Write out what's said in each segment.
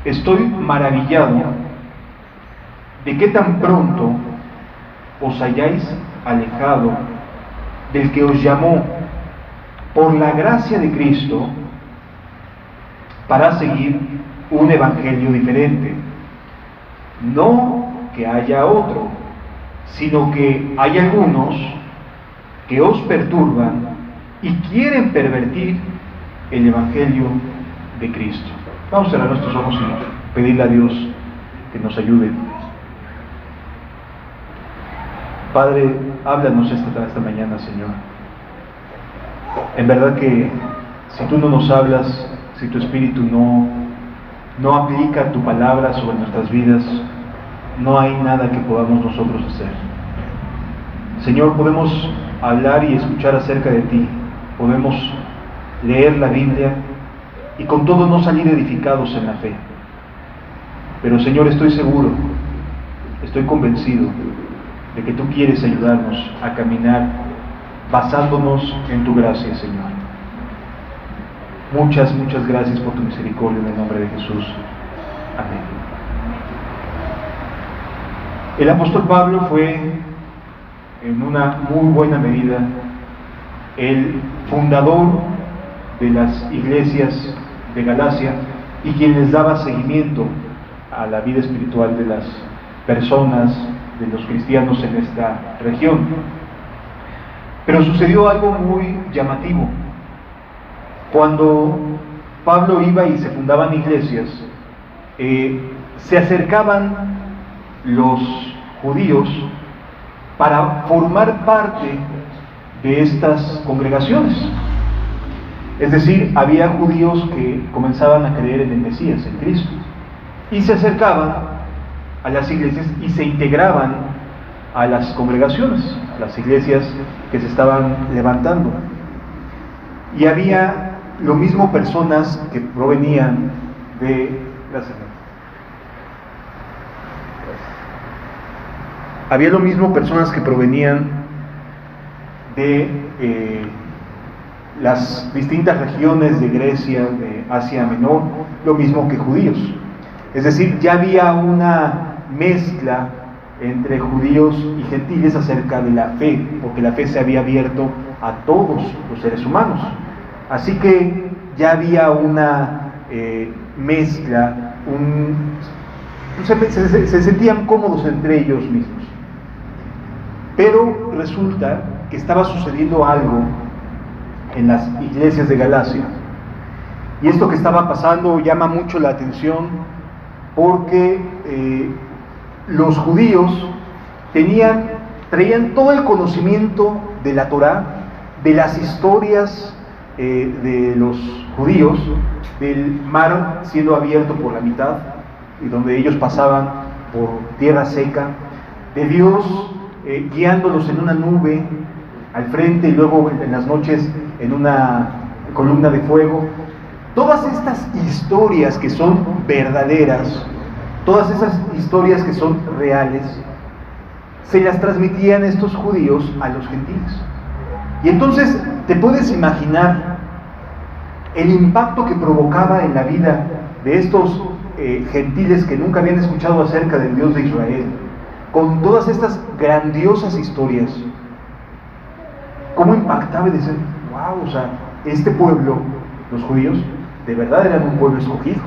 Estoy maravillado de que tan pronto os hayáis alejado del que os llamó por la gracia de Cristo para seguir un evangelio diferente. No que haya otro, sino que hay algunos que os perturban y quieren pervertir el evangelio de Cristo. Vamos a cerrar nuestros ojos y pedirle a Dios que nos ayude. Padre, háblanos esta mañana, Señor. En verdad que si tú no nos hablas, si tu Espíritu no aplica tu palabra sobre nuestras vidas, no hay nada que podamos nosotros hacer. Señor, podemos hablar y escuchar acerca de ti, podemos leer la Biblia y con todo no salir edificados en la fe. Pero Señor, estoy seguro, estoy convencido de que tú quieres ayudarnos a caminar basándonos en tu gracia, Señor. Muchas gracias por tu misericordia en el nombre de Jesús. Amén. El apóstol Pablo fue, en una muy buena medida, el fundador de las iglesias de Galacia y quien les daba seguimiento a la vida espiritual de las personas, de los cristianos en esta región. Pero sucedió algo muy llamativo. Cuando Pablo iba y se fundaban iglesias, se acercaban los judíos para formar parte de estas congregaciones. Es decir, había judíos que comenzaban a creer en el Mesías, en Cristo, y se acercaban a las iglesias y se integraban a las congregaciones, a las iglesias que se estaban levantando. Y había lo mismo personas que provenían de... Había lo mismo personas que provenían de las distintas regiones de Grecia, de Asia Menor, lo mismo que judíos. Es decir, ya había una mezcla entre judíos y gentiles acerca de la fe, porque la fe se había abierto a todos los seres humanos. Así que ya había una mezcla, se sentían cómodos entre ellos mismos. Pero resulta que estaba sucediendo algo en las iglesias de Galacia. Y esto que estaba pasando llama mucho la atención porque los judíos traían todo el conocimiento de la Torá, de las historias de los judíos, del mar siendo abierto por la mitad y donde ellos pasaban por tierra seca, de Dios guiándolos en una nube al frente y luego en las noches en una columna de fuego. Todas estas historias que son verdaderas, todas esas historias que son reales, se las transmitían estos judíos a los gentiles. Y entonces te puedes imaginar el impacto que provocaba en la vida de estos gentiles que nunca habían escuchado acerca del Dios de Israel, con todas estas grandiosas historias. ¿Cómo impactaba? Y decir, wow, o sea, este pueblo, los judíos, de verdad eran un pueblo escogido.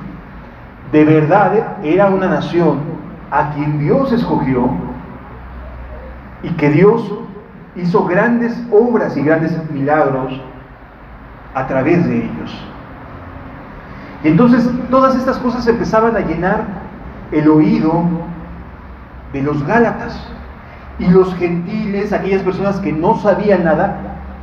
De verdad era una nación a quien Dios escogió y que Dios hizo grandes obras y grandes milagros a través de ellos. Y entonces todas estas cosas empezaban a llenar el oído de los gálatas. Y los gentiles, aquellas personas que no sabían nada,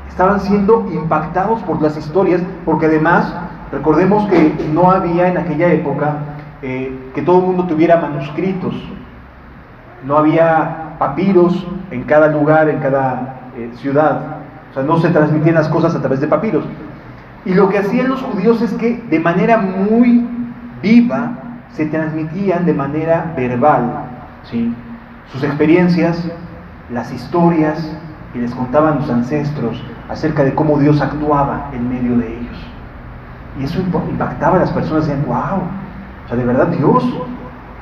estaban siendo impactados por las historias, porque además, recordemos que no había en aquella época que todo el mundo tuviera manuscritos. No había papiros en cada lugar, en cada ciudad. O sea, no se transmitían las cosas a través de papiros. Y lo que hacían los judíos es que de manera muy viva se transmitían de manera verbal, ¿sí?, sus experiencias, las historias que les contaban los ancestros acerca de cómo Dios actuaba en medio de ellos. Y eso impactaba a las personas, decían, wow, O sea, de verdad Dios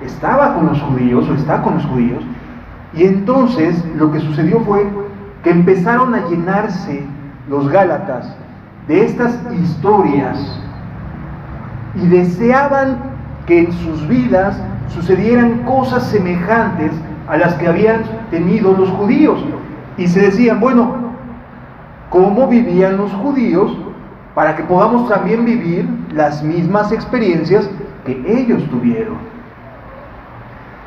estaba con los judíos o está con los judíos. Y entonces lo que sucedió fue que empezaron a llenarse los Gálatas de estas historias y deseaban que en sus vidas sucedieran cosas semejantes a las que habían tenido los judíos. Y se decían, bueno, ¿cómo vivían los judíos para que podamos también vivir las mismas experiencias que ellos tuvieron?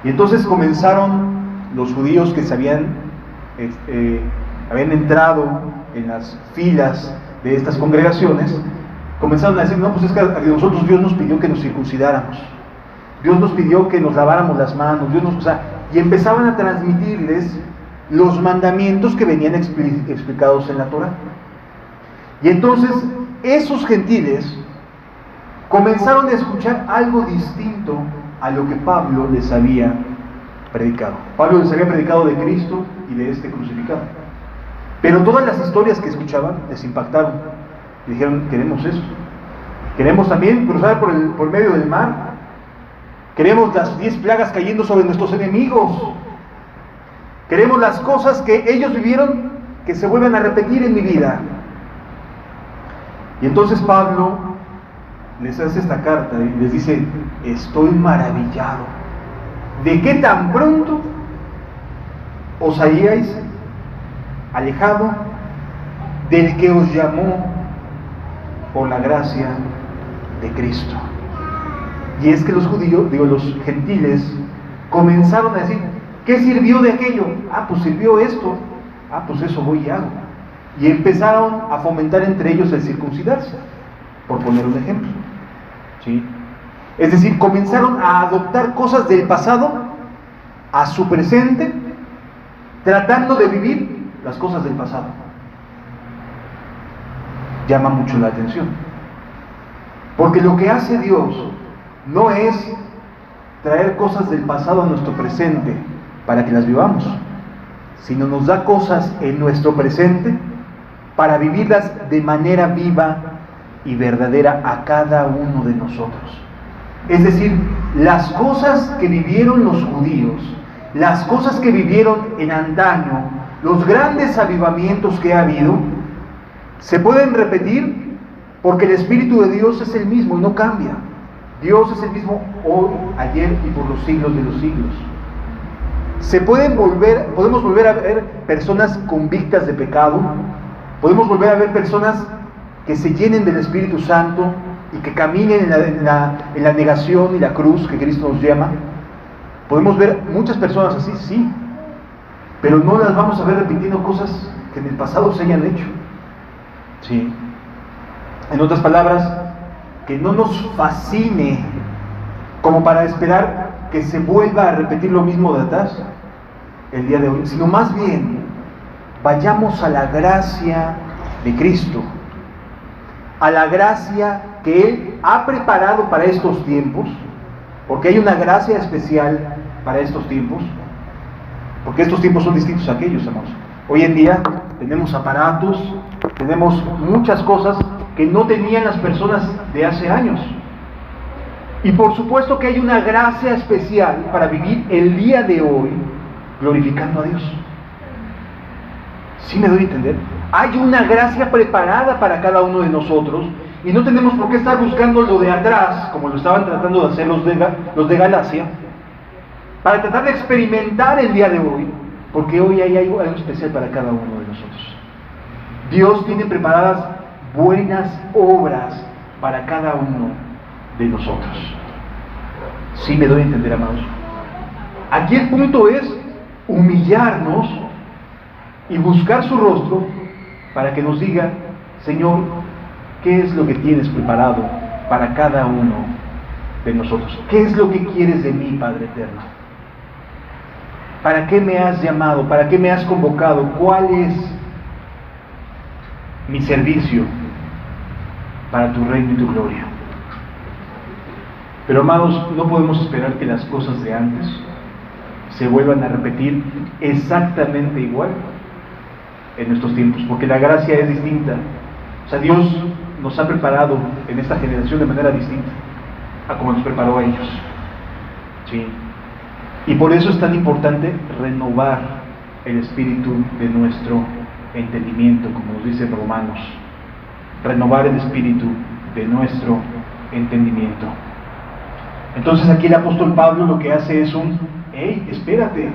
Y entonces comenzaron los judíos que se habían entrado en las filas de estas congregaciones, comenzaron a decir, no, pues es que a nosotros Dios nos pidió que nos circuncidáramos, Dios nos pidió que nos laváramos las manos, y empezaban a transmitirles los mandamientos que venían explicados en la Torá. Y entonces esos gentiles comenzaron a escuchar algo distinto a lo que Pablo les había predicado. Pablo les había predicado de Cristo y de este crucificado. Pero todas las historias que escuchaban les impactaron. Y dijeron, queremos eso. Queremos también cruzar por medio del mar. Queremos las 10 plagas cayendo sobre nuestros enemigos. Queremos las cosas que ellos vivieron que se vuelvan a repetir en mi vida. Y entonces Pablo les hace esta carta y les dice, estoy maravillado de que tan pronto os hayáis alejado del que os llamó por la gracia de Cristo. Y es que los gentiles comenzaron a decir, ¿qué sirvió de aquello? Pues sirvió esto. Pues eso voy y hago. Y empezaron a fomentar entre ellos el circuncidarse, por poner un ejemplo. ¿Sí? Es decir, comenzaron a adoptar cosas del pasado a su presente, tratando de vivir las cosas del pasado. Llama mucho la atención. Porque lo que hace Dios no es traer cosas del pasado a nuestro presente para que las vivamos, sino nos da cosas en nuestro presente para vivirlas de manera viva y verdadera a cada uno de nosotros. Es decir, las cosas que vivieron los judíos, las cosas que vivieron en antaño, los grandes avivamientos que ha habido, se pueden repetir porque el Espíritu de Dios es el mismo y no cambia. Dios es el mismo hoy, ayer y por los siglos de los siglos. Podemos volver a ver personas convictas de pecado, podemos volver a ver personas que se llenen del Espíritu Santo y que caminen en la negación y la cruz que Cristo nos llama. Podemos ver muchas personas así, sí, pero no las vamos a ver repitiendo cosas que en el pasado se hayan hecho. Sí. En otras palabras, que no nos fascine como para esperar que se vuelva a repetir lo mismo de atrás el día de hoy, sino más bien vayamos a la gracia de Cristo, a la gracia que Él ha preparado para estos tiempos, porque hay una gracia especial para estos tiempos, porque estos tiempos son distintos a aquellos, hermanos. Hoy en día tenemos aparatos, tenemos muchas cosas que no tenían las personas de hace años. Y por supuesto que hay una gracia especial para vivir el día de hoy glorificando a Dios. ¿Sí me doy a entender? Hay una gracia preparada para cada uno de nosotros y no tenemos por qué estar buscando lo de atrás, como lo estaban tratando de hacer los de Galacia, para tratar de experimentar el día de hoy, porque hoy hay algo especial para cada uno de nosotros. Dios tiene preparadas buenas obras para cada uno de nosotros. ¿Sí me doy a entender, amados? Aquí el punto es humillarnos y buscar su rostro para que nos diga, Señor, ¿qué es lo que tienes preparado para cada uno de nosotros? ¿Qué es lo que quieres de mí, Padre eterno? ¿Para qué me has llamado? ¿Para qué me has convocado? ¿Cuál es mi servicio para tu reino y tu gloria? Pero amados, no podemos esperar que las cosas de antes se vuelvan a repetir exactamente igual en nuestros tiempos, porque la gracia es distinta. O sea, Dios nos ha preparado en esta generación de manera distinta. a como nos preparó a ellos. ¿Sí? Y por eso es tan importante renovar el espíritu de nuestro entendimiento, como nos dice Romanos. Renovar el espíritu de nuestro entendimiento. Entonces aquí el apóstol Pablo lo que hace es hey, espérate,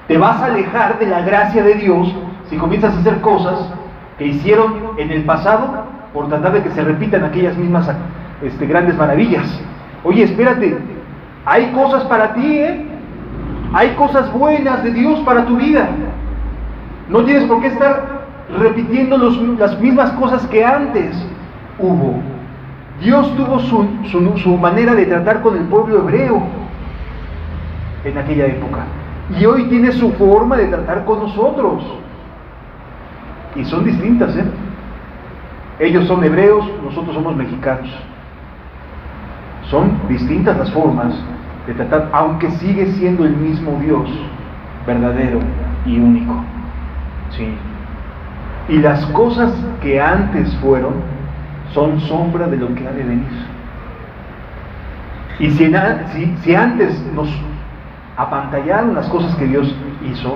te vas a alejar de la gracia de Dios si comienzas a hacer cosas que hicieron en el pasado por tratar de que se repitan aquellas mismas grandes maravillas. Oye, espérate, hay cosas para ti, hay cosas buenas de Dios para tu vida. No tienes por qué estar repitiendo las mismas cosas que antes hubo. Dios tuvo su manera de tratar con el pueblo hebreo en aquella época, y hoy tiene su forma de tratar con nosotros, y son distintas. Ellos son hebreos, nosotros somos mexicanos. Son distintas las formas de tratar, aunque sigue siendo el mismo Dios, verdadero y único. Sí. Y las cosas que antes fueron son sombra de lo que ha de venir. Y si antes nos apantallaron las cosas que Dios hizo,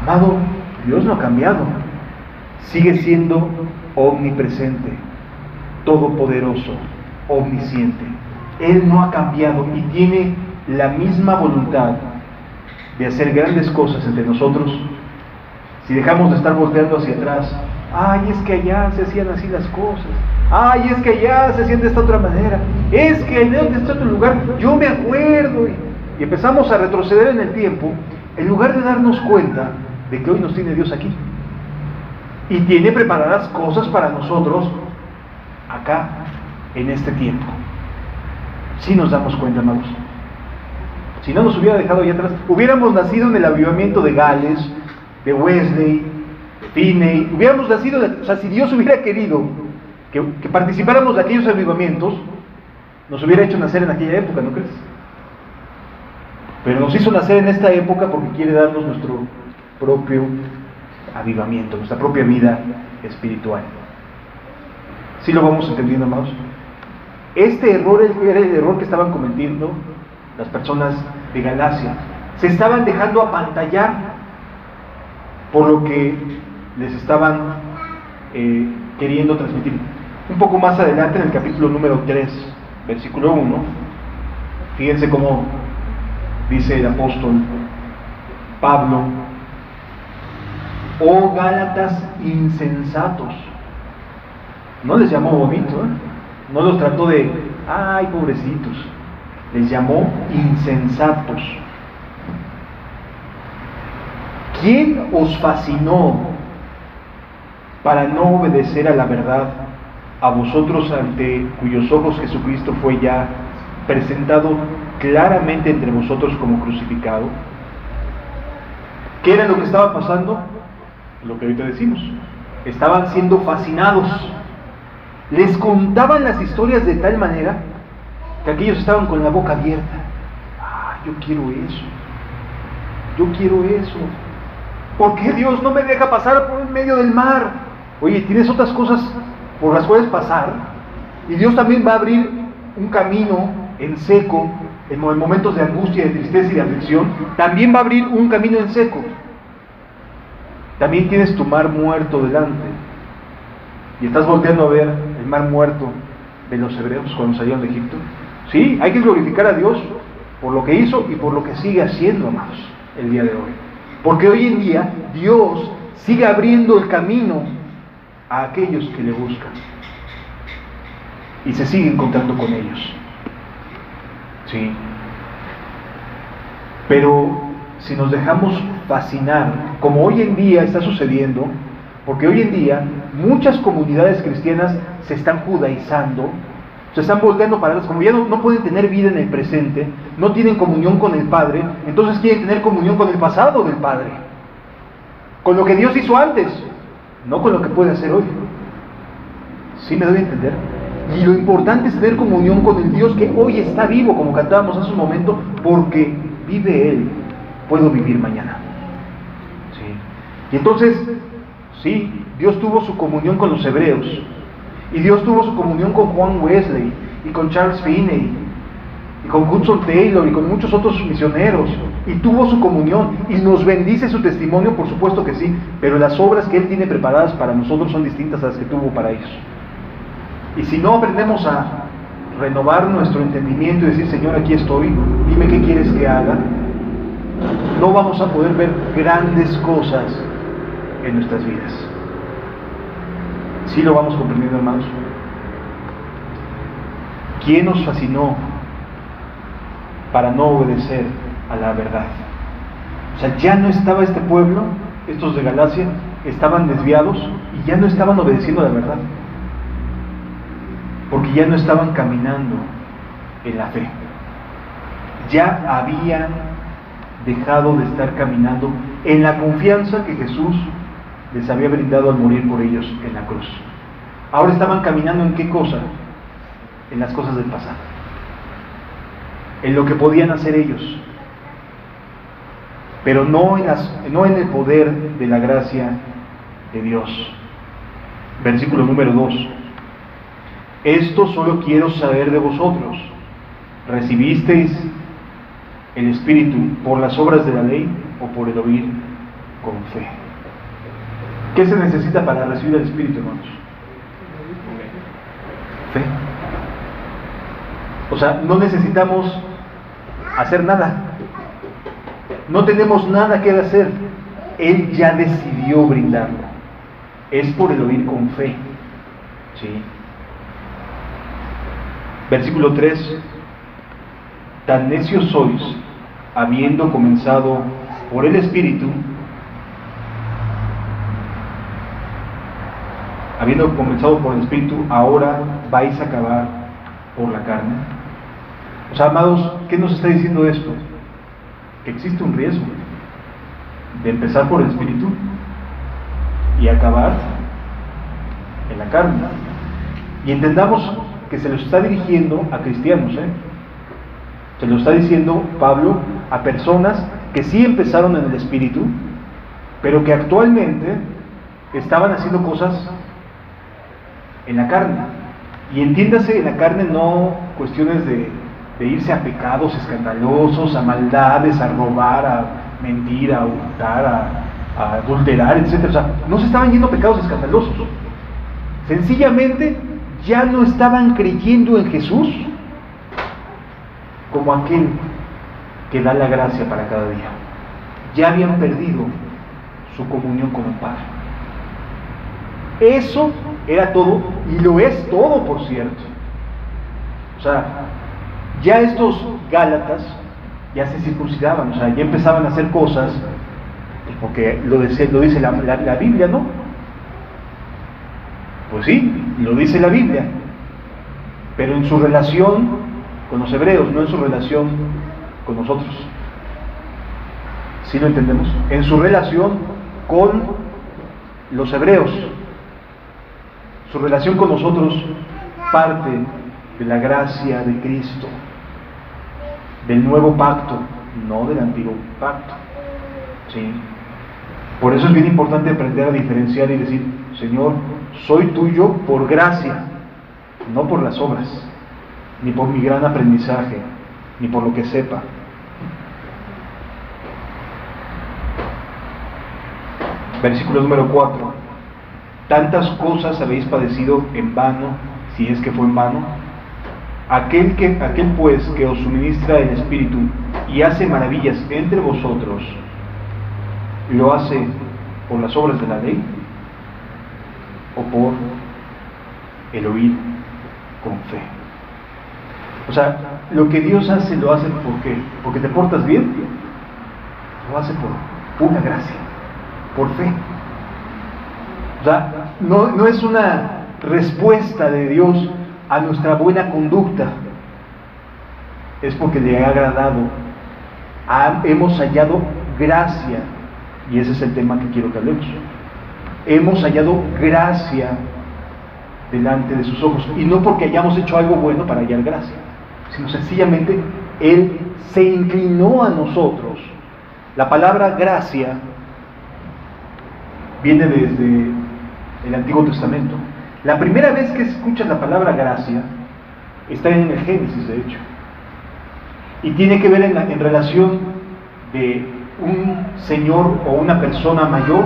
amado, Dios no ha cambiado. Sigue siendo omnipresente, todopoderoso, omnisciente. Él no ha cambiado y tiene la misma voluntad de hacer grandes cosas entre nosotros. Si dejamos de estar volteando hacia atrás, ay, es que allá se hacían así las cosas, ay, es que allá se hacían de esta otra manera, es que en este otro lugar, yo me acuerdo, y empezamos a retroceder en el tiempo, en lugar de darnos cuenta de que hoy nos tiene Dios aquí, y tiene preparadas cosas para nosotros, acá, en este tiempo. Si nos damos cuenta, amados. Si no nos hubiera dejado allá atrás, hubiéramos nacido en el avivamiento de Gales, de Wesley, de Finney, hubiéramos nacido, o sea, si Dios hubiera querido que participáramos de aquellos avivamientos, nos hubiera hecho nacer en aquella época, ¿no crees? Pero nos hizo nacer en esta época porque quiere darnos nuestro propio avivamiento, nuestra propia vida espiritual. ¿Sí lo vamos entendiendo, amados? Este error era el error que estaban cometiendo las personas de Galacia. Se estaban dejando apantallar por lo que les estaban queriendo transmitir. Un poco más adelante, en el capítulo número 3, versículo 1, fíjense cómo dice el apóstol Pablo: oh Gálatas insensatos. No les llamó bonito, no los trató de, ay, pobrecitos, les llamó insensatos. ¿Quién os fascinó para no obedecer a la verdad, a vosotros ante cuyos ojos Jesucristo fue ya presentado claramente entre vosotros como crucificado? ¿Qué era lo que estaba pasando? Lo que ahorita decimos. Estaban siendo fascinados. Les contaban las historias de tal manera que aquellos estaban con la boca abierta. Ah, yo quiero eso. Yo quiero eso. ¿Por qué Dios no me deja pasar por en medio del mar? Oye, tienes otras cosas por las cuales pasar, y Dios también va a abrir un camino en seco en momentos de angustia, de tristeza y de aflicción. También va a abrir un camino en seco. También tienes tu mar muerto delante, y estás volteando a ver el mar muerto de los hebreos cuando salieron de Egipto. Sí, hay que glorificar a Dios por lo que hizo y por lo que sigue haciendo, amados, el día de hoy. Porque hoy en día Dios sigue abriendo el camino a aquellos que le buscan, y se sigue encontrando con ellos. Sí. Pero si nos dejamos fascinar, como hoy en día está sucediendo, porque hoy en día muchas comunidades cristianas se están judaizando, se están volteando para atrás, como ya no pueden tener vida en el presente, no tienen comunión con el Padre, entonces quieren tener comunión con el pasado del Padre, con lo que Dios hizo antes, no con lo que puede hacer hoy. ¿Sí me doy a entender? Y lo importante es tener comunión con el Dios que hoy está vivo, como cantábamos hace un momento, porque vive Él, puedo vivir mañana. ¿Sí? Y entonces, sí, Dios tuvo su comunión con los hebreos, y Dios tuvo su comunión con Juan Wesley, y con Charles Finney, y con Hudson Taylor, y con muchos otros misioneros, y tuvo su comunión, y nos bendice su testimonio, por supuesto que sí, pero las obras que Él tiene preparadas para nosotros son distintas a las que tuvo para ellos. Y si no aprendemos a renovar nuestro entendimiento y decir, Señor, aquí estoy, dime qué quieres que haga, no vamos a poder ver grandes cosas en nuestras vidas. ¿Sí lo vamos comprendiendo, hermanos? ¿Quién nos fascinó para no obedecer a la verdad? O sea, ya no estaba este pueblo, estos de Galacia, estaban desviados y ya no estaban obedeciendo a la verdad, porque ya no estaban caminando en la fe. Ya habían dejado de estar caminando en la confianza que Jesús les había brindado al morir por ellos en la cruz. Ahora estaban caminando ¿en qué cosa? En las cosas del pasado, en lo que podían hacer ellos, pero no en el poder de la gracia de Dios. Versículo número 2. Esto solo quiero saber de vosotros: ¿recibisteis el Espíritu por las obras de la ley o por el oír con fe? ¿Qué se necesita para recibir el Espíritu, hermanos? Fe. O sea, no necesitamos hacer nada. No tenemos nada que hacer. Él ya decidió brindarlo. Es por el oír con fe. ¿Sí? Versículo 3. Tan necios sois, habiendo comenzado por el Espíritu, ahora vais a acabar por la carne. O sea, amados, ¿qué nos está diciendo esto? Que existe un riesgo de empezar por el Espíritu y acabar en la carne. Y entendamos que se lo está dirigiendo a cristianos, Se lo está diciendo Pablo a personas que sí empezaron en el Espíritu, pero que actualmente estaban haciendo cosas en la carne. Y entiéndase, en la carne no cuestiones de irse a pecados escandalosos, a maldades, a robar, a mentir, a hurtar, a adulterar, etc. O sea, no se estaban yendo a pecados escandalosos. Sencillamente ya no estaban creyendo en Jesús como aquel que da la gracia para cada día. Ya habían perdido su comunión con el Padre. Eso era todo, y lo es todo, por cierto. O sea, ya estos Gálatas ya se circuncidaban, o sea, ya empezaban a hacer cosas, pues porque lo dice la Biblia, ¿no? Pues sí, lo dice la Biblia, pero en su relación con los hebreos, no en su relación con nosotros. ¿Sí lo entendemos? En su relación con los hebreos. Su relación con nosotros parte de la gracia de Cristo, del nuevo pacto, no del antiguo pacto. ¿Sí? Por eso es bien importante aprender a diferenciar y decir, Señor, soy tuyo por gracia, no por las obras, ni por mi gran aprendizaje, ni por lo que sepa. Versículo número 4. Tantas cosas habéis padecido en vano, si es que fue en vano. Aquel pues que os suministra el Espíritu y hace maravillas entre vosotros, ¿lo hace por las obras de la ley o por el oír con fe? O sea, lo que Dios hace, lo hace ¿por qué? ¿Porque te portas bien? Lo hace por pura gracia, por fe. O sea, no es una respuesta de Dios a nuestra buena conducta, es porque le ha agradado, hemos hallado gracia, y ese es el tema que quiero que hablemos. Hemos hallado gracia delante de sus ojos, y no porque hayamos hecho algo bueno para hallar gracia, sino sencillamente Él se inclinó a nosotros. La palabra gracia viene desde el Antiguo Testamento. La primera vez que escuchas la palabra gracia Está en el Génesis, de hecho. Y tiene que ver en relación de un señor o una persona mayor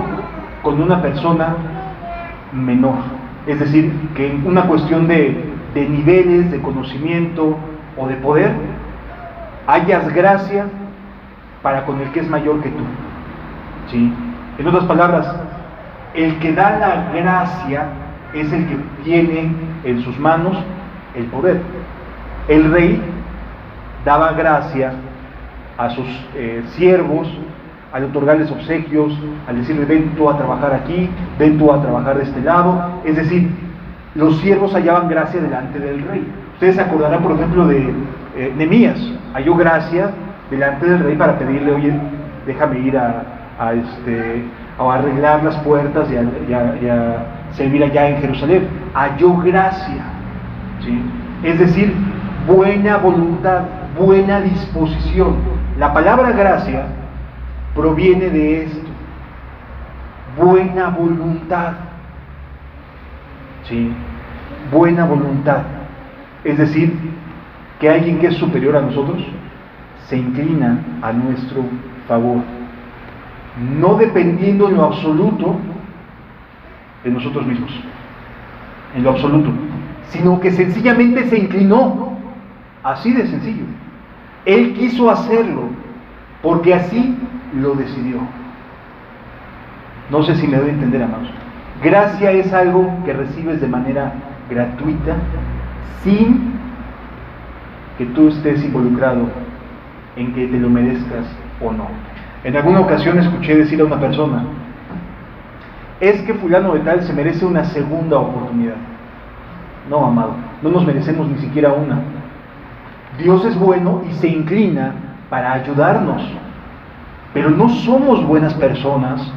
con una persona menor. Es decir, que en una cuestión de niveles, de conocimiento o de poder, hayas gracia para con el que es mayor que tú. ¿Sí? En otras palabras, el que da la gracia es el que tiene en sus manos el poder. El rey daba gracia a sus siervos al otorgarles obsequios, al decirle ven tú a trabajar aquí, ven tú a trabajar de este lado. Es decir, los siervos hallaban gracia delante del rey. Ustedes se acordarán, por ejemplo, de Nehemías. Halló gracia delante del rey para pedirle, oye, déjame ir a arreglar las puertas y a servir allá en Jerusalén. Halló gracia, ¿sí? Es decir, buena voluntad, buena disposición. La palabra gracia proviene de esto, buena voluntad, ¿sí? Buena voluntad, es decir, que alguien que es superior a nosotros se inclina a nuestro favor, no dependiendo en lo absoluto de nosotros mismos, en lo absoluto, sino que sencillamente se inclinó, así de sencillo. Él quiso hacerlo porque así lo decidió. No sé si me doy a entender, amados. Gracia es algo que recibes de manera gratuita, sin que tú estés involucrado en que te lo merezcas o no. En alguna ocasión escuché decir a una persona, es que fulano de tal se merece una segunda oportunidad. No, amado, no nos merecemos ni siquiera una. Dios es bueno y se inclina para ayudarnos, pero no somos buenas personas.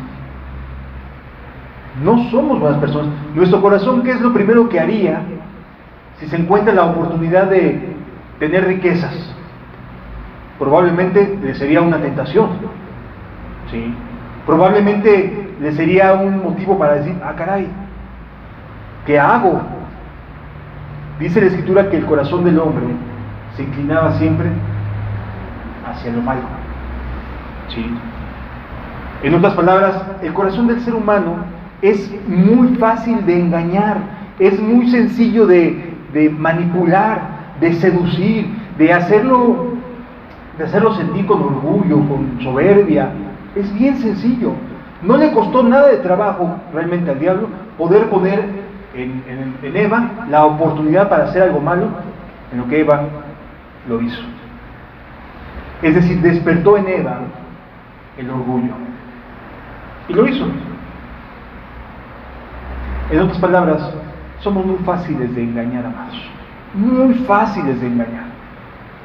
No somos buenas personas. Nuestro corazón, ¿qué es lo primero que haría si se encuentra la oportunidad de tener riquezas? Probablemente le sería una tentación, ¿sí? Probablemente le sería un motivo para decir, ah, caray, ¿qué hago? Dice la Escritura que el corazón del hombre se inclinaba siempre hacia lo malo, ¿sí? En otras palabras, el corazón del ser humano es muy fácil de engañar, es muy sencillo de manipular, de seducir, de hacerlo sentir con orgullo, con soberbia. Es bien sencillo. No le costó nada de trabajo realmente al diablo poder poner en Eva la oportunidad para hacer algo malo, en lo que Eva lo hizo. Es decir, despertó en Eva el orgullo y lo hizo. En otras palabras, somos muy fáciles de engañar, amados, muy fáciles de engañar.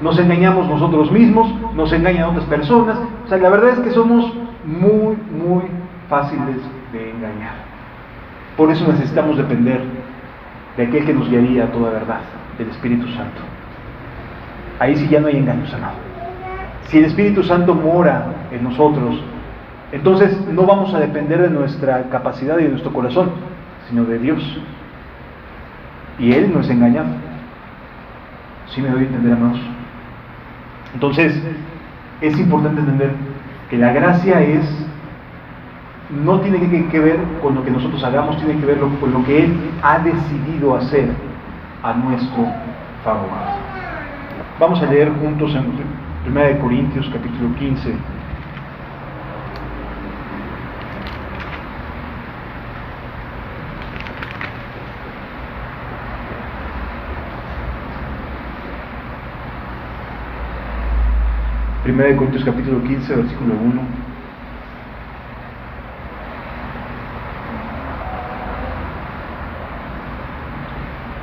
Nos engañamos nosotros mismos, nos engañan otras personas. O sea, la verdad es que somos muy, muy fáciles de engañar. Por eso necesitamos depender de aquel que nos guiaría a toda verdad, del Espíritu Santo. Ahí sí ya no hay engaños, amado. Si el Espíritu Santo mora en nosotros, entonces no vamos a depender de nuestra capacidad y de nuestro corazón, sino de Dios. Y Él no es engañado. ¿Sí me doy a entender, amados? Entonces, es importante entender que la gracia no tiene que ver con lo que nosotros hagamos, tiene que ver con lo que Él ha decidido hacer a nuestro favor. Vamos a leer juntos en 1 Corintios capítulo 15. Primera de Corintios capítulo 15, versículo 1.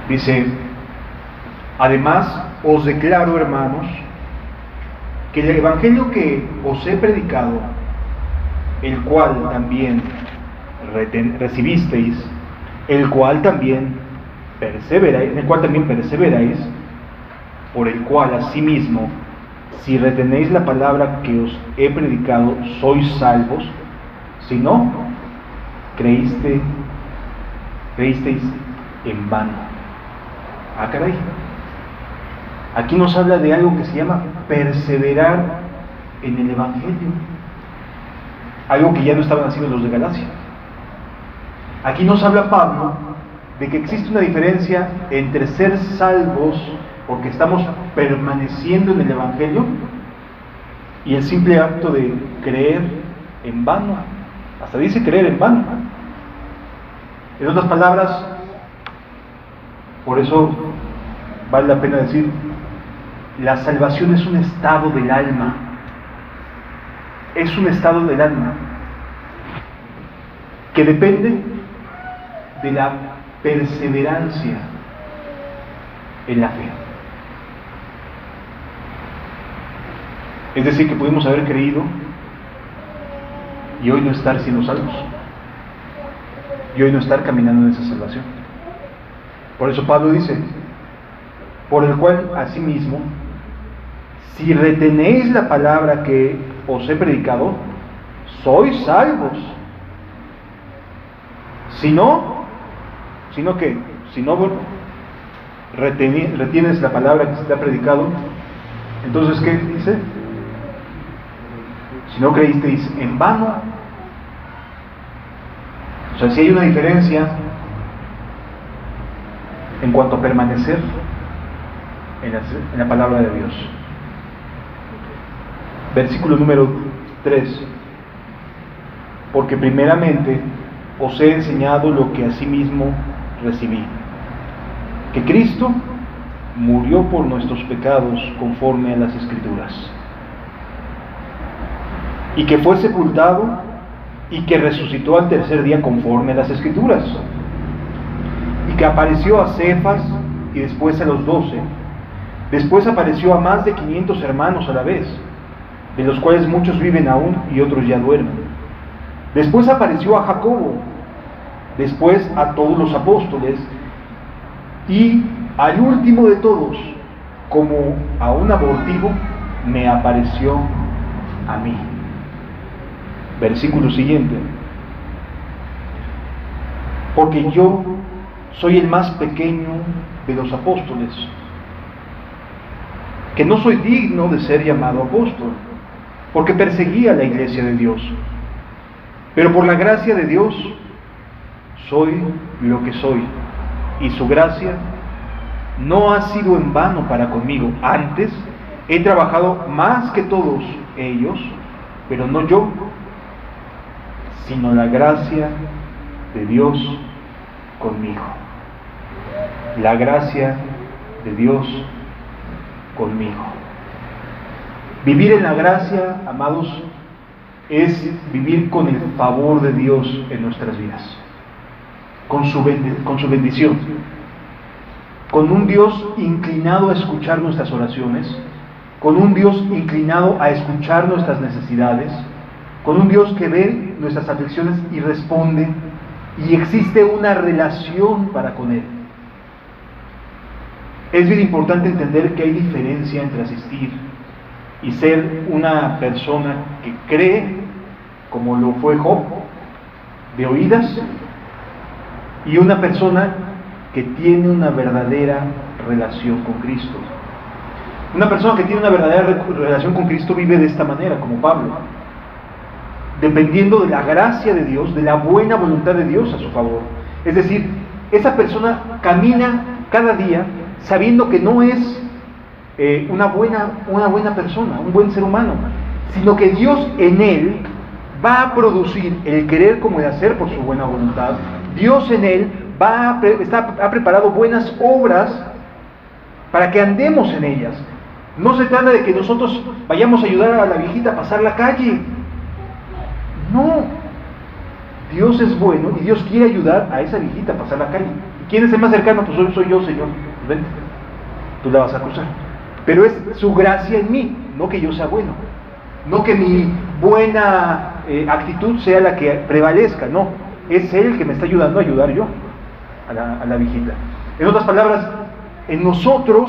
Dice, además os declaro, hermanos, que el evangelio que os he predicado, el cual también recibisteis, el cual también perseveráis, en el cual también perseveráis, por el cual asimismo, si retenéis la palabra que os he predicado, sois salvos. Si no, creísteis en vano. Ah, caray. Aquí nos habla de algo que se llama perseverar en el Evangelio, algo que ya no estaban haciendo los de Galacia. Aquí nos habla Pablo de que existe una diferencia entre ser salvos porque estamos permaneciendo en el Evangelio y el simple acto de creer en vano. Hasta dice creer en vano. En otras palabras, por eso vale la pena decir, la salvación es un estado del alma. Es un estado del alma que depende de la perseverancia en la fe. Es decir, que pudimos haber creído y hoy no estar siendo salvos, y hoy no estar caminando en esa salvación. Por eso Pablo dice, por el cual asimismo, si retenéis la palabra que os he predicado, sois salvos. Si no, ¿qué? Si no retienes la palabra que se te ha predicado, entonces ¿qué dice? Si no creísteis en vano. O sea, si hay una diferencia en cuanto a permanecer en la palabra de Dios. Versículo número 3. Porque primeramente os he enseñado lo que asimismo recibí, que Cristo murió por nuestros pecados conforme a las Escrituras, y que fue sepultado y que resucitó al tercer día conforme a las Escrituras, y que apareció a Cefas y después a los 12. Después apareció a más de 500 hermanos a la vez, de los cuales muchos viven aún y otros ya duermen. Después apareció a Jacobo, después a todos los apóstoles, y al último de todos, como a un abortivo, me apareció a mí. Versículo siguiente. Porque yo soy el más pequeño de los apóstoles, que no soy digno de ser llamado apóstol, porque perseguía la iglesia de Dios. Pero por la gracia de Dios soy lo que soy, y su gracia no ha sido en vano para conmigo. Antes he trabajado más que todos ellos, pero no yo, sino la gracia de Dios conmigo. La gracia de Dios conmigo. Vivir en la gracia, amados, es vivir con el favor de Dios en nuestras vidas, con su bendición, con un Dios inclinado a escuchar nuestras oraciones, con un Dios inclinado a escuchar nuestras necesidades, con un Dios que ve nuestras aflicciones y responde, y existe una relación para con Él. Es bien importante entender que hay diferencia entre asistir y ser una persona que cree, como lo fue Job, de oídas, y una persona que tiene una verdadera relación con Cristo. Una persona que tiene una verdadera relación con Cristo vive de esta manera, como Pablo, dependiendo de la gracia de Dios, de la buena voluntad de Dios a su favor. Es decir, esa persona camina cada día sabiendo que no es una buena persona, un buen ser humano, sino que Dios en él va a producir el querer como el hacer por su buena voluntad. Dios en él ha preparado buenas obras para que andemos en ellas. No se trata de que nosotros vayamos a ayudar a la viejita a pasar la calle. No. Dios es bueno y Dios quiere ayudar a esa viejita a pasar la calle. ¿Y quién es el más cercano? Pues soy yo, Señor. Vente, tú la vas a cruzar. Pero es su gracia en mí, no que yo sea bueno. No que mi buena actitud sea la que prevalezca, no. Es Él el que me está ayudando a ayudar yo a la viejita. En otras palabras, en nosotros,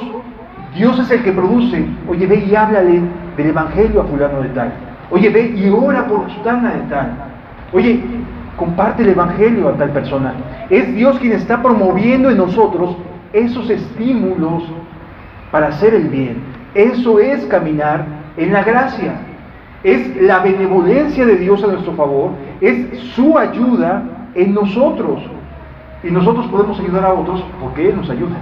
Dios es el que produce. Oye, ve y háblale del Evangelio a fulano de tal. Oye, ve y ora por sutana de tal. Oye, comparte el Evangelio a tal persona. Es Dios quien está promoviendo en nosotros esos estímulos para hacer el bien. Eso es caminar en la gracia. Es la benevolencia de Dios a nuestro favor, es su ayuda en nosotros. Y nosotros podemos ayudar a otros porque Él nos ayuda,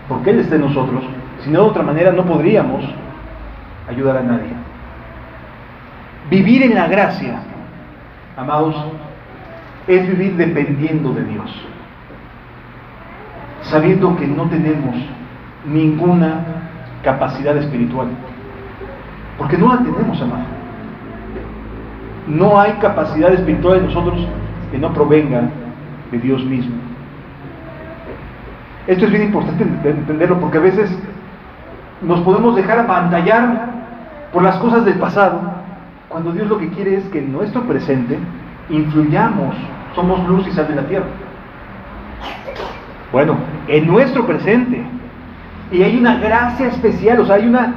porque Él está en nosotros. Si no, de otra manera no podríamos ayudar a nadie. Vivir en la gracia, amados, es vivir dependiendo de Dios, sabiendo que no tenemos ninguna capacidad espiritual, porque no la tenemos, amado. No hay capacidad espiritual en nosotros que no provenga de Dios mismo. Esto es bien importante entenderlo, porque a veces nos podemos dejar apantallar por las cosas del pasado, cuando Dios lo que quiere es que en nuestro presente influyamos, somos luz y sal de la tierra. Bueno, en nuestro presente, y hay una gracia especial, o sea, hay una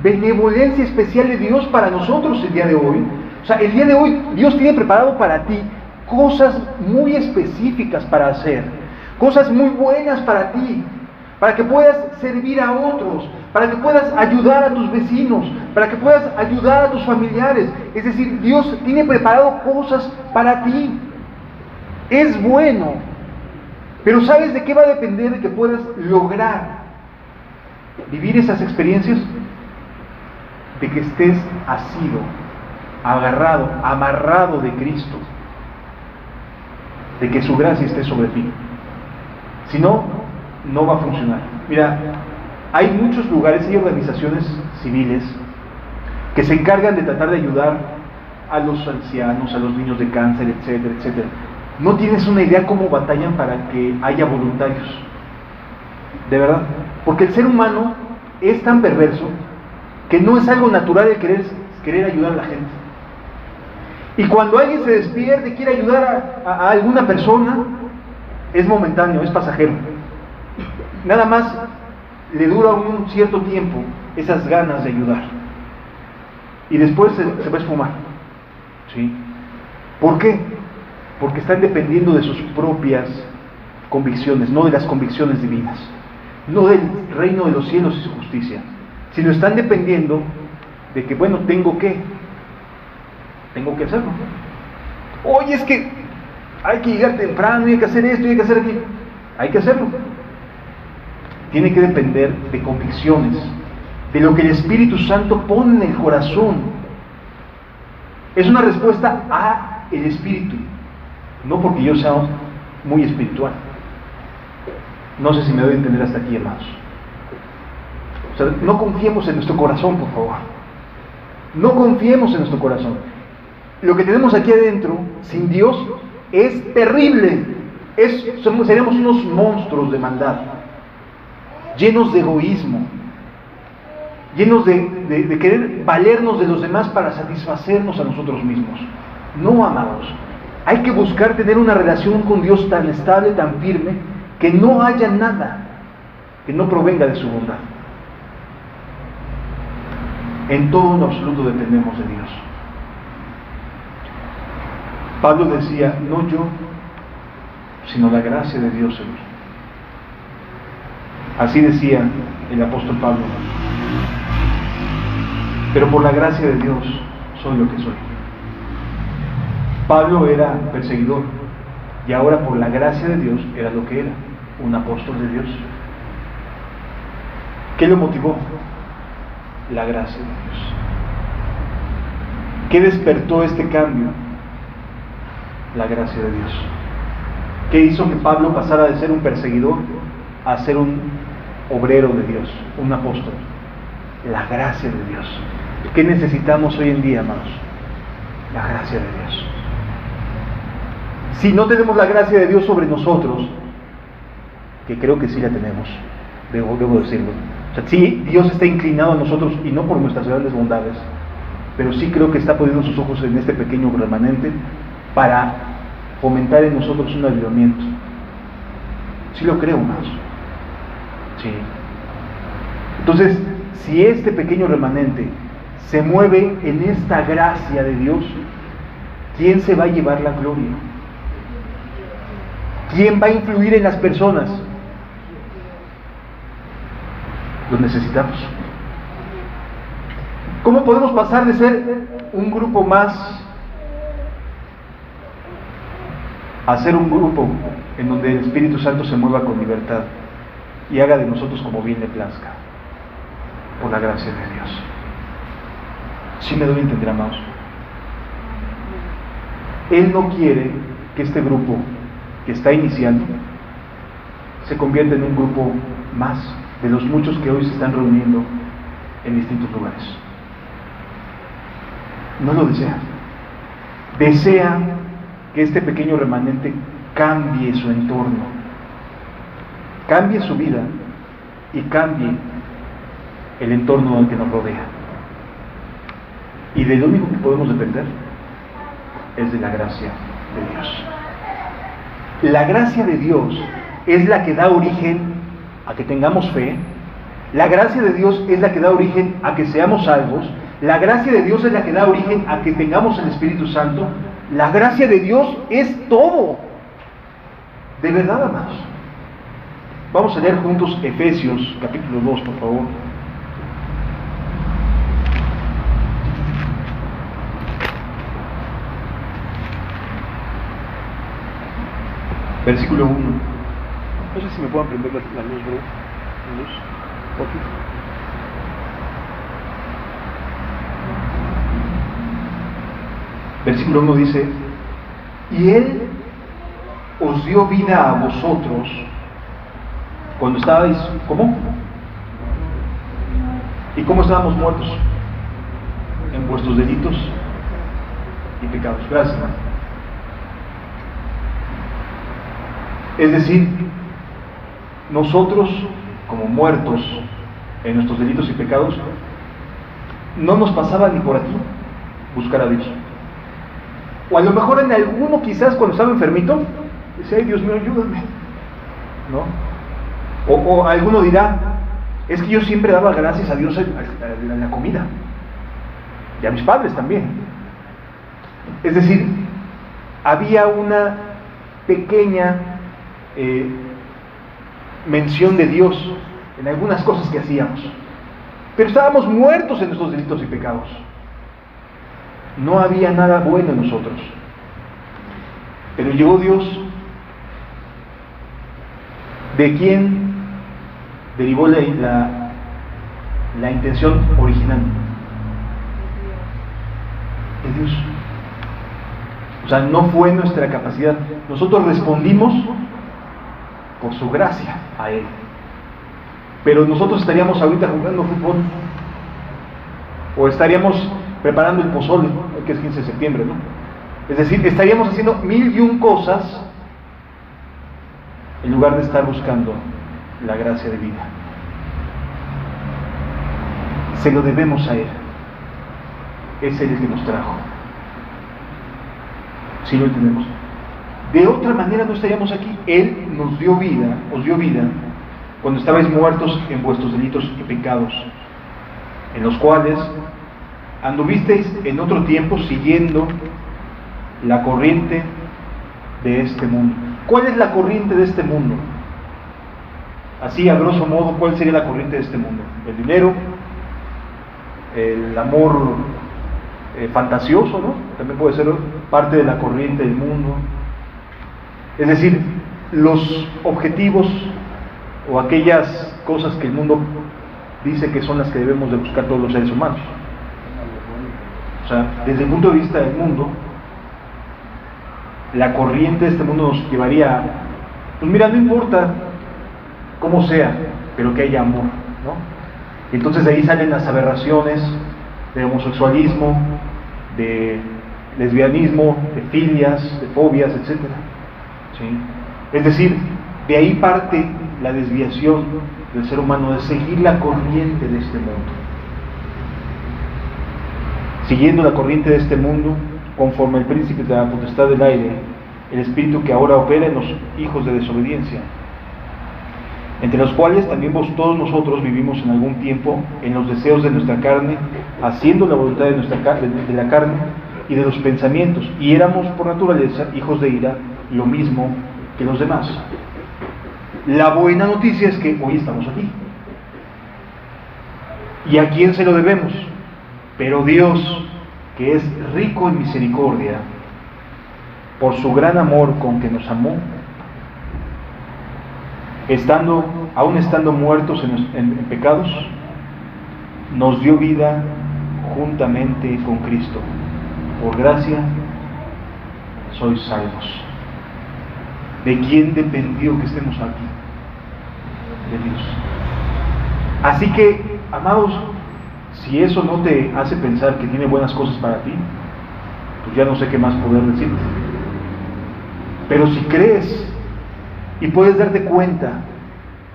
benevolencia especial de Dios para nosotros el día de hoy. O sea, el día de hoy Dios tiene preparado para ti cosas muy específicas para hacer, cosas muy buenas para ti, para que puedas servir a otros, para que puedas ayudar a tus vecinos, para que puedas ayudar a tus familiares. Es decir, Dios tiene preparado cosas para ti. Es bueno, pero ¿sabes de qué va a depender de que puedas lograr vivir esas experiencias? De que estés asido, agarrado, amarrado de Cristo, de que su gracia esté sobre ti. Si no, no va a funcionar. Mira, hay muchos lugares y organizaciones civiles que se encargan de tratar de ayudar a los ancianos, a los niños de cáncer, etcétera, etcétera. No tienes una idea cómo batallan para que haya voluntarios, de verdad, porque el ser humano es tan perverso que no es algo natural el querer ayudar a la gente. Y cuando alguien se despierte y quiere ayudar a alguna persona, es momentáneo, es pasajero. Nada más le dura un cierto tiempo esas ganas de ayudar. Y después se va a esfumar. ¿Sí? ¿Por qué? Porque están dependiendo de sus propias convicciones, no de las convicciones divinas, no del reino de los cielos y su justicia, sino están dependiendo de que, bueno, tengo que hacerlo. Oye, es que hay que llegar temprano, hay que hacer esto, hay que hacer aquello. Hay que hacerlo. Tiene que depender de convicciones, de lo que el Espíritu Santo pone en el corazón. Es una respuesta a el Espíritu, no porque yo sea muy espiritual. No sé si me doy a entender hasta aquí, hermanos. O sea, no confiemos en nuestro corazón, por favor. No confiemos en nuestro corazón. Lo que tenemos aquí adentro, sin Dios, es terrible. Seremos unos monstruos de maldad, llenos de egoísmo, llenos de querer valernos de los demás para satisfacernos a nosotros mismos. No, amados. Hay que buscar tener una relación con Dios tan estable, tan firme, que no haya nada que no provenga de su bondad. En todo en absoluto dependemos de Dios. Pablo decía, no yo, sino la gracia de Dios en mí. Así decía el apóstol Pablo. Pero por la gracia de Dios soy lo que soy. Pablo era perseguidor y ahora por la gracia de Dios era lo que era, un apóstol de Dios. ¿Qué lo motivó? La gracia de Dios. ¿Qué despertó este cambio? La gracia de Dios. ¿Qué hizo que Pablo pasara de ser un perseguidor a ser un obrero de Dios, un apóstol? La gracia de Dios. ¿Qué necesitamos hoy en día, amados? La gracia de Dios. Si no tenemos la gracia de Dios sobre nosotros, que creo que sí la tenemos, debo decirlo. O sea, sí, Dios está inclinado a nosotros y no por nuestras grandes bondades, pero sí creo que está poniendo sus ojos en este pequeño remanente para fomentar en nosotros un avivamiento. Sí lo creo, amados. Sí. Entonces, si este pequeño remanente se mueve en esta gracia de Dios, ¿quién se va a llevar la gloria? ¿Quién va a influir en las personas? Lo necesitamos. ¿Cómo podemos pasar de ser un grupo más a ser un grupo en donde el Espíritu Santo se mueva con libertad y haga de nosotros como bien le plazca? Por la gracia de Dios. ¿Sí me doy a entender, amados? Él no quiere que este grupo que está iniciando se convierta en un grupo más de los muchos que hoy se están reuniendo en distintos lugares. No lo desea. Desea que este pequeño remanente cambie su entorno, cambie su vida y cambie el entorno al que nos rodea. Y de lo único que podemos depender es de la gracia de Dios. La gracia de Dios es la que da origen a que tengamos fe. La gracia de Dios es la que da origen a que seamos salvos. La gracia de Dios es la que da origen a que tengamos el Espíritu Santo. La gracia de Dios es todo. De verdad, amados. Vamos a leer juntos Efesios capítulo 2, por favor. Versículo 1. No sé si me puedan prender la luz, bro. La luz. Okay. Versículo 1 dice: y Él os dio vida a vosotros cuando estabais, ¿cómo? ¿Y cómo estábamos muertos? En vuestros delitos y pecados. Gracias, hermano. Es decir, nosotros, como muertos en nuestros delitos y pecados, no nos pasaba ni por aquí buscar a Dios. O a lo mejor en alguno, quizás cuando estaba enfermito, decía: ay, Dios mío, ayúdame, ¿no? O alguno dirá: es que yo siempre daba gracias a Dios en la comida, y a mis padres también. Es decir, había una pequeña mención de Dios en algunas cosas que hacíamos, pero estábamos muertos en nuestros delitos y pecados. No había nada bueno en nosotros. Pero llegó Dios, de quien derivó la intención original. De Dios. O sea, no fue nuestra capacidad. Nosotros respondimos por su gracia a Él. Pero nosotros estaríamos ahorita jugando fútbol, o estaríamos preparando el pozole, que es 15 de septiembre, ¿no? Es decir, estaríamos haciendo 1001 cosas en lugar de estar buscando la gracia de vida. Se lo debemos a Él. Es Él el que nos trajo. ¿Sí lo entendemos? De otra manera no estaríamos aquí. Él nos dio vida, os dio vida, cuando estabais muertos en vuestros delitos y pecados, en los cuales anduvisteis en otro tiempo siguiendo la corriente de este mundo. ¿Cuál es la corriente de este mundo? Así, a grosso modo, ¿cuál sería la corriente de este mundo? El dinero, el amor fantasioso, ¿no? También puede ser parte de la corriente del mundo. Es decir, los objetivos o aquellas cosas que el mundo dice que son las que debemos de buscar todos los seres humanos. O sea, desde el punto de vista del mundo, la corriente de este mundo nos llevaría a, pues mira, no importa cómo sea, pero que haya amor, ¿no? Y entonces de ahí salen las aberraciones de homosexualismo, de lesbianismo, de filias, de fobias, etc. ¿Sí? Es decir, de ahí parte la desviación del ser humano, de seguir la corriente de este mundo. Siguiendo la corriente de este mundo, conforme el príncipe de la potestad del aire, el espíritu que ahora opera en los hijos de desobediencia, entre los cuales también todos nosotros vivimos en algún tiempo en los deseos de nuestra carne, haciendo la voluntad de la carne y de los pensamientos, y éramos por naturaleza hijos de ira, lo mismo que los demás. La buena noticia es que hoy estamos aquí. ¿Y a quién se lo debemos? Pero Dios, que es rico en misericordia, por su gran amor con que nos amó, aún estando muertos en pecados, nos dio vida juntamente con Cristo. Por gracia sois salvos. ¿De quién dependió que estemos aquí? De Dios. Así que, amados, si eso no te hace pensar que tiene buenas cosas para ti, pues ya no sé qué más poder decirte. Pero si crees y puedes darte cuenta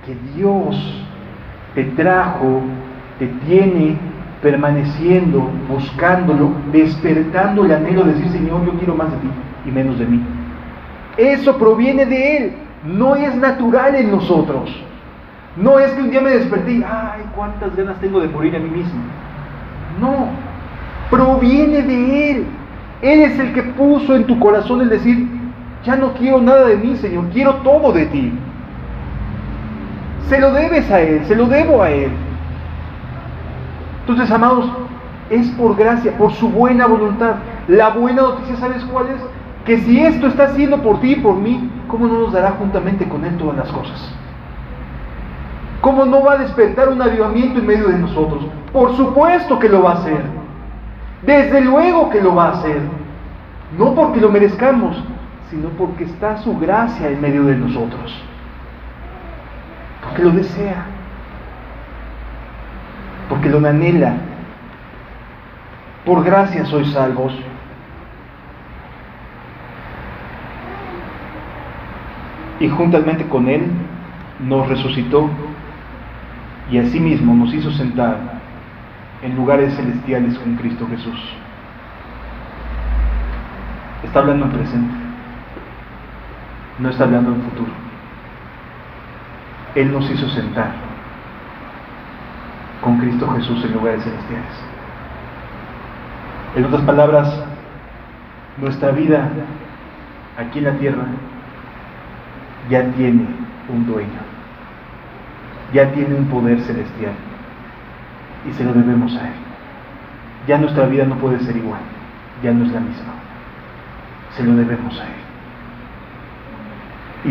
que Dios te trajo, te tiene permaneciendo, buscándolo, despertando el anhelo de decir: Señor, yo quiero más de ti y menos de mí. Eso proviene de Él, no es natural en nosotros. No es que un día me desperté y ¡ay, cuántas ganas tengo de morir a mí mismo! No, proviene de Él. Él es el que puso en tu corazón el decir: ya no quiero nada de mí, Señor, quiero todo de ti. Se lo debes a Él, se lo debo a Él. Entonces, amados, es por gracia, por su buena voluntad. La buena noticia, ¿sabes cuál es? Que si esto está haciendo por ti y por mí, ¿cómo no nos dará juntamente con Él todas las cosas? ¿Cómo no va a despertar un avivamiento en medio de nosotros? Por supuesto que lo va a hacer. Desde luego que lo va a hacer. No porque lo merezcamos, sino porque está su gracia en medio de nosotros. Porque lo desea. Porque lo anhela. Por gracia sois salvos. Y juntamente con Él nos resucitó y asimismo nos hizo sentar en lugares celestiales con Cristo Jesús. Está hablando en presente, no está hablando en futuro. Él nos hizo sentar con Cristo Jesús en lugares celestiales. En otras palabras, nuestra vida aquí en la tierra ya tiene un dueño, ya tiene un poder celestial y se lo debemos a Él. Ya nuestra vida no puede ser igual, ya no es la misma, se lo debemos a Él.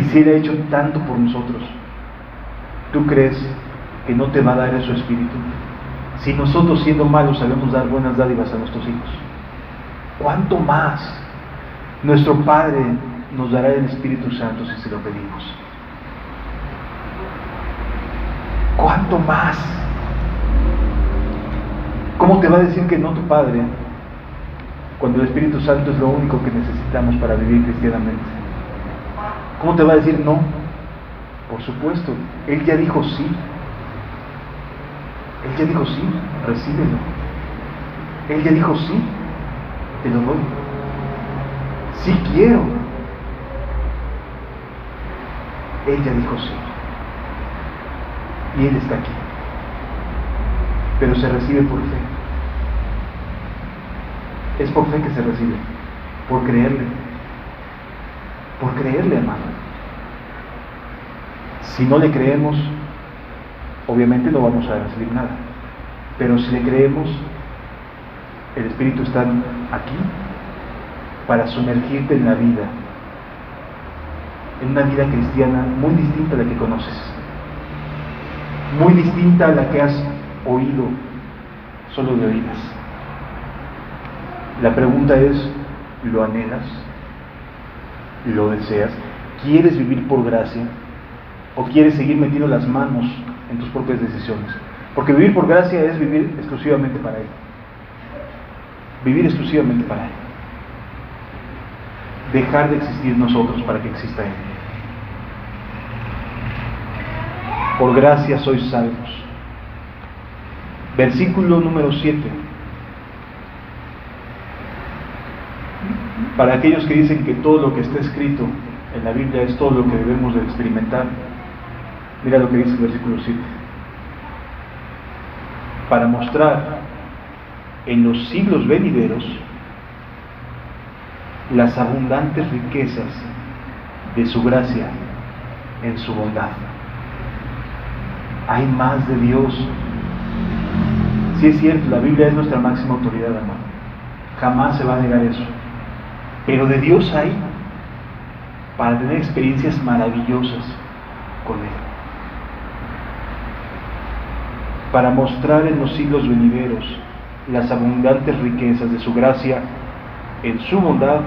Y si Él ha hecho tanto por nosotros, ¿tú crees que no te va a dar eso espíritu? Si nosotros, siendo malos, sabemos dar buenas dádivas a nuestros hijos, ¿cuánto más nuestro Padre nos dará el Espíritu Santo si se lo pedimos? ¿Cuánto más? ¿Cómo te va a decir que no tu Padre cuando el Espíritu Santo es lo único que necesitamos para vivir cristianamente? ¿Cómo te va a decir no? Por supuesto, Él ya dijo sí. Él ya dijo sí, recíbelo. Él ya dijo sí, te lo doy. Sí quiero. Él ya dijo sí. Y Él está aquí. Pero se recibe por fe. Es por fe que se recibe. Por creerle. Por creerle, hermano. Si no le creemos, obviamente no vamos a recibir nada. Pero si le creemos, el Espíritu está aquí para sumergirte en la vida, en una vida cristiana muy distinta a la que conoces, muy distinta a la que has oído solo de oídas. La pregunta es: ¿lo anhelas? ¿Lo deseas? ¿Quieres vivir por gracia? ¿O quieres seguir metiendo las manos en tus propias decisiones? Porque vivir por gracia es vivir exclusivamente para Él. Vivir exclusivamente para Él. Dejar de existir nosotros para que exista Él. Por gracia sois salvos. Versículo número 7. Para aquellos que dicen que todo lo que está escrito en la Biblia es todo lo que debemos de experimentar, mira lo que dice el versículo 7. Para mostrar en los siglos venideros las abundantes riquezas de su gracia en su bondad. Hay más de Dios. Sí es cierto, la Biblia es nuestra máxima autoridad, hermano. Jamás se va a negar eso. Pero de Dios hay para tener experiencias maravillosas con Él. Para mostrar en los siglos venideros las abundantes riquezas de su gracia en su bondad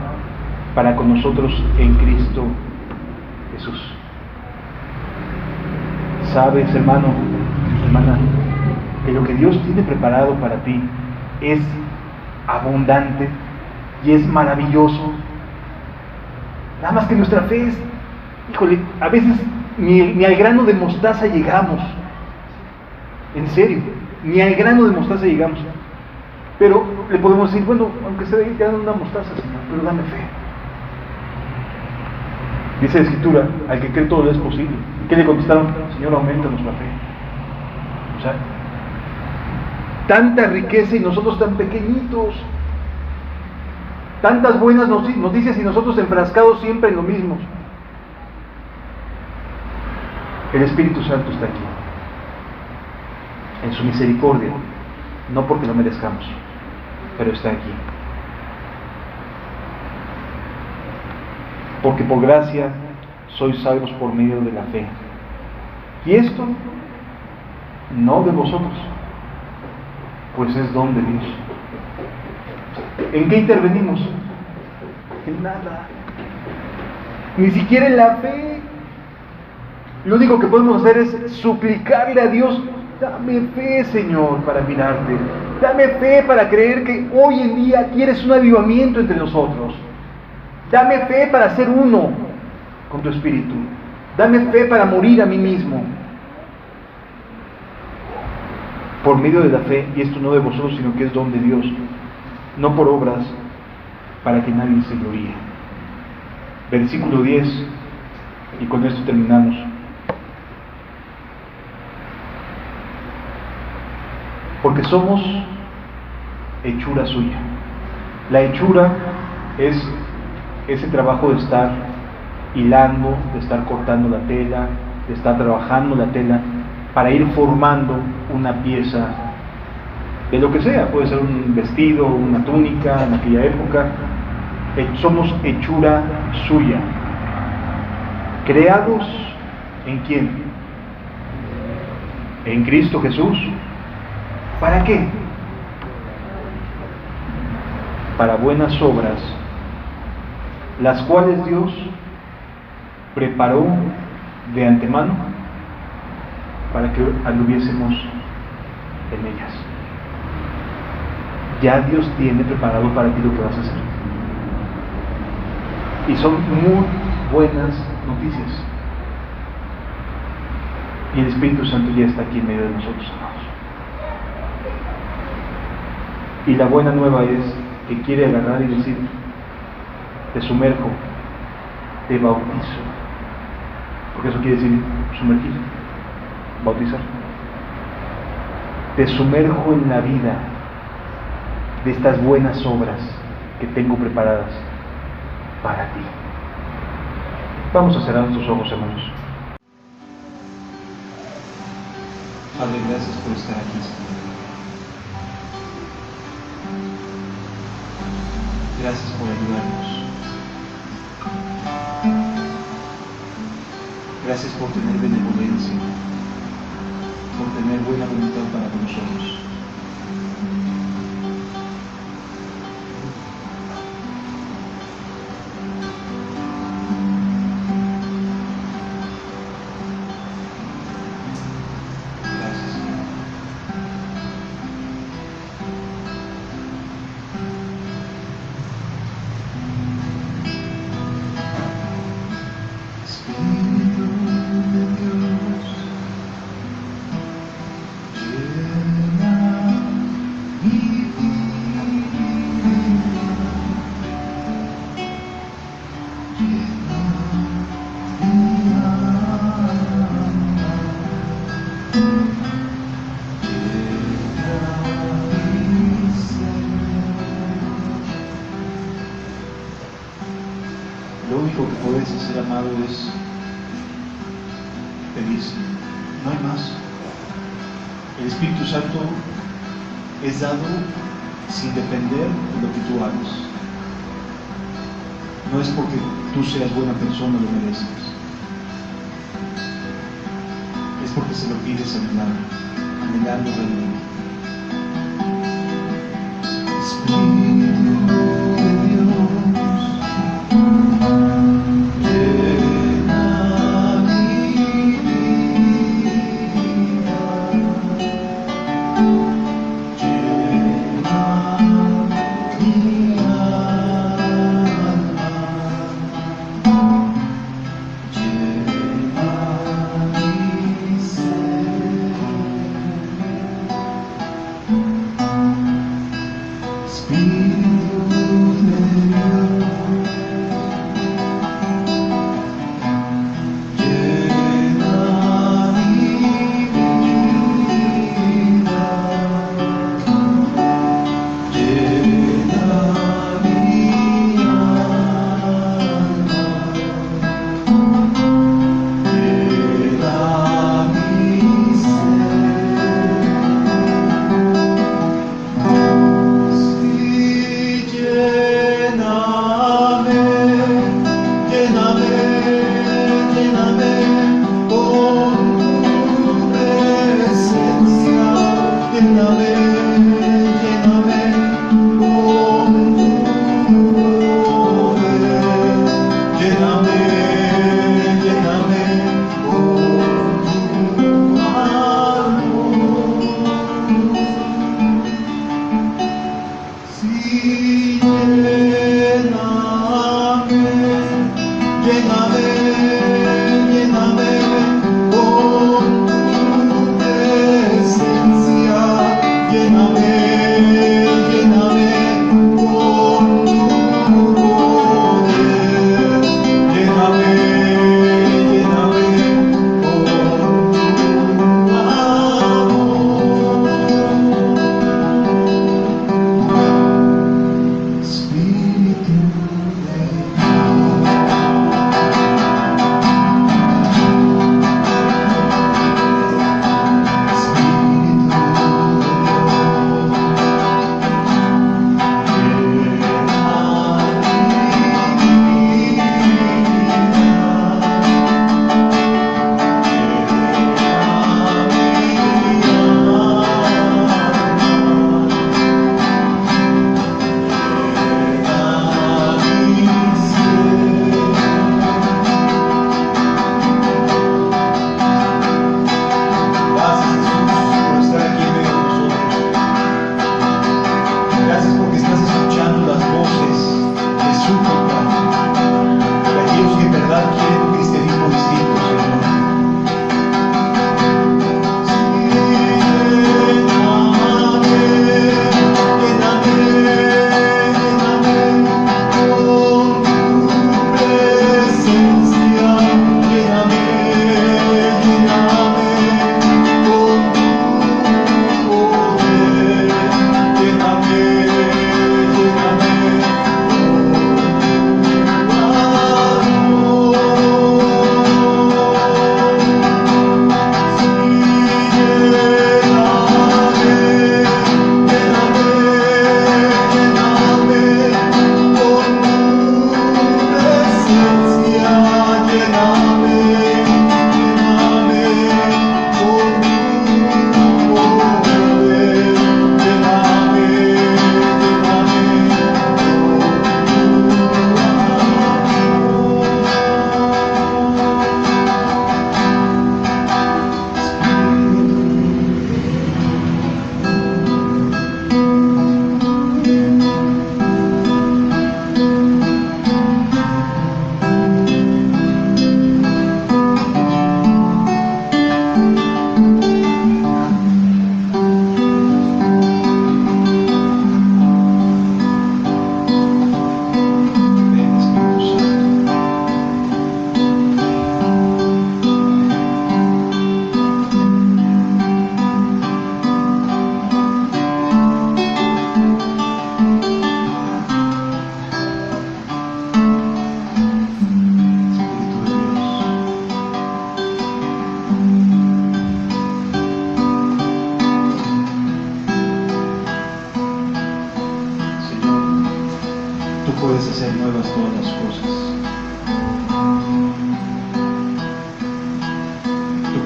para con nosotros en Cristo Jesús. Sabes, hermano, hermana, que lo que Dios tiene preparado para ti es abundante y es maravilloso. Nada más que nuestra fe es, híjole, a veces ni al grano de mostaza llegamos. En serio, ni al grano de mostaza llegamos. Pero le podemos decir, bueno, aunque sea quedando una mostaza, Señor, pero dame fe. Dice la Escritura, al que cree todo lo es posible. ¿Y qué le contestaron? Señor, aumentanos la fe. O sea, tanta riqueza y nosotros tan pequeñitos. Tantas buenas noticias y nosotros enfrascados siempre en lo mismo. El Espíritu Santo está aquí, en su misericordia, no porque lo merezcamos, pero está aquí. Porque por gracia sois salvos por medio de la fe. Y esto no de vosotros, pues es don de Dios. ¿En qué intervenimos? En nada. Ni siquiera en la fe. Lo único que podemos hacer es suplicarle a Dios: dame fe, Señor, para mirarte. Dame fe para creer que hoy en día quieres un avivamiento entre nosotros. Dame fe para ser uno con tu Espíritu. Dame fe para morir a mí mismo. Por medio de la fe, y esto no de vosotros, sino que es don de Dios, no por obras, para que nadie se gloríe. Versículo 10, y con esto terminamos. Porque somos hechura suya. La hechura es ese trabajo de estar hilando, de estar cortando la tela, de estar trabajando la tela, para ir formando una pieza de lo que sea. Puede ser un vestido, una túnica en aquella época. Somos hechura suya. ¿Creados en quién? En Cristo Jesús. ¿Para qué? Para buenas obras, las cuales Dios preparó de antemano para que anduviésemos en ellas. Ya Dios tiene preparado para ti lo que vas a hacer. Y son muy buenas noticias. Y el Espíritu Santo ya está aquí en medio de nosotros, amados. Y la buena nueva es que quiere agarrar y decir: te sumerjo, te bautizo. Porque eso quiere decir sumergir, bautizar. Te sumerjo en la vida de estas buenas obras que tengo preparadas para ti. Vamos a cerrar nuestros ojos, hermanos. Padre, gracias por estar aquí, Señor. Gracias por ayudarnos. Gracias por tener benevolencia, por tener buena voluntad para con nosotros. Lo único que puedes hacer, amado, es pedir. No hay más. El Espíritu Santo es dado sin depender de lo que tú hagas. No es porque tú seas buena persona lo mereces, es porque se lo pides anhelando realmente. Espíritu de Dios, llena mi vida, llena mi alma, llena mi ser. Espíritu de Dios, llena mi vida, llena mi alma, llena mi ser. Sí, lléname, lléname, lléname con tu presencia, lléname, lléname con tu poder, lléname, lléname con tu amor. Sí, lléname, lléname, lléname con tu presencia, lléname, lléname con tu poder, lléname, lléname con tu amor. Espíritu de Dios.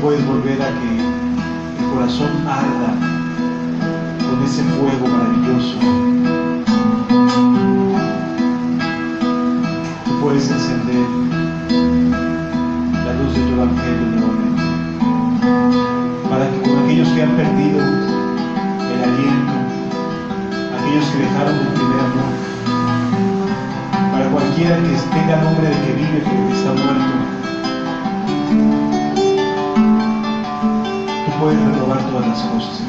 puedes volver a que el corazón arda con ese fuego maravilloso. Tú puedes encender la luz de tu evangelio nuevamente, para que con aquellos que han perdido el aliento, aquellos que dejaron el primer amor, para cualquiera que tenga nombre de que vive pero que está muerto, tú puedes renovar todas las cosas.